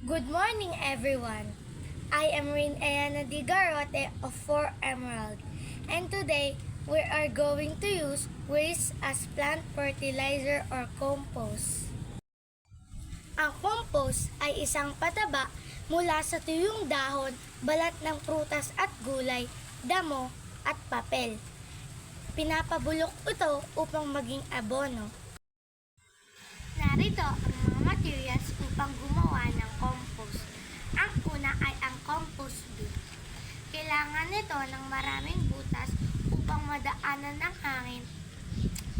Good morning, everyone. I am Rin Ayana Di Garote of 4 Emerald, and today we are going to use waste as plant fertilizer or compost. Ang compost ay isang pataba mula sa tuyong dahon, balat ng prutas at gulay, damo at papel. Pinapabulok ito upang maging abono. Narito ang mga materials upang gumawa ng compost. Ang una ay ang compost bin. Kailangan nito ng maraming butas upang madaanan ng hangin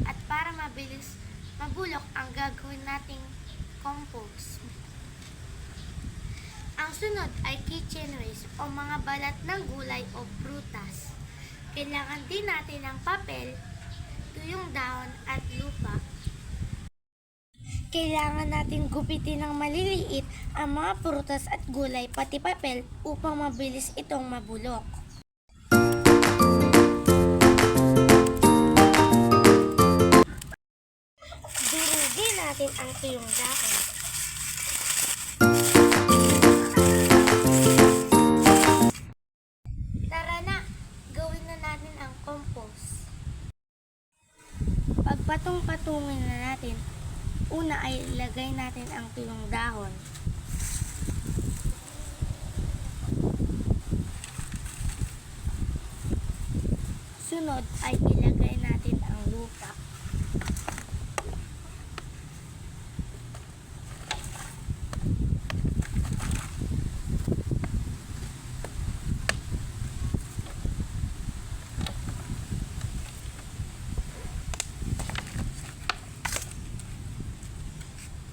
at para mabilis mabulok ang gagawin nating compost. Ang sunod ay kitchen waste o mga balat ng gulay o prutas. Kailangan din natin ng papel, tuyong dahon at lupa. Kailangan natin gupitin ng maliliit ang mga prutas at gulay pati papel upang mabilis itong mabulok. Durugin natin ang tuyong dahon. Tara na, gawin na natin ang compost. Pagpatong-patungin na natin, una ay ilagay natin ang tuyong dahon. Sunod ay ilagay natin ang lupa.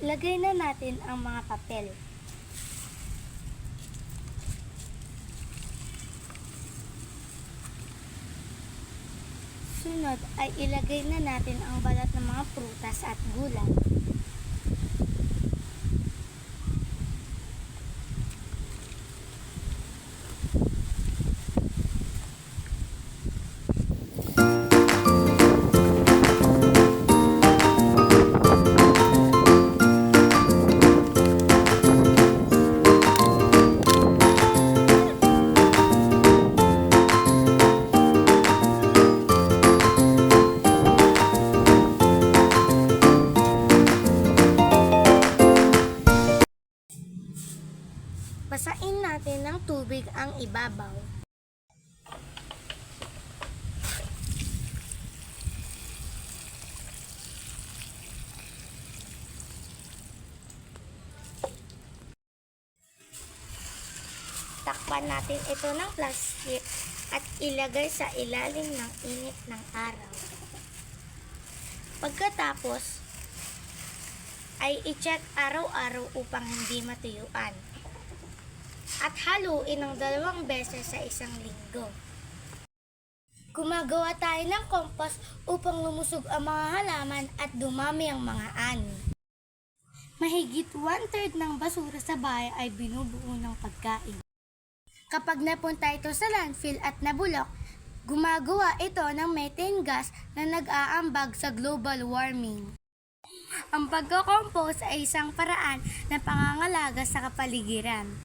Lagay na natin ang mga papel. Sunod ay ilagay na natin ang balat ng mga prutas at gulay. Basain natin ng tubig ang ibabaw. Takpan natin ito ng plastic at ilagay sa ilalim ng init ng araw. Pagkatapos, ay i-check araw-araw upang hindi matuyuan. At haluin ng 2 beses sa isang linggo. Gumagawa tayo ng compost upang lumusog ang mga halaman at dumami ang mga ani. Mahigit 1/3 ng basura sa bahay ay binubuo ng pagkain. Kapag napunta ito sa landfill at nabulok, gumagawa ito ng methane gas na nag-aambag sa global warming. Ang pagko-compost ay isang paraan na pangangalaga sa kapaligiran.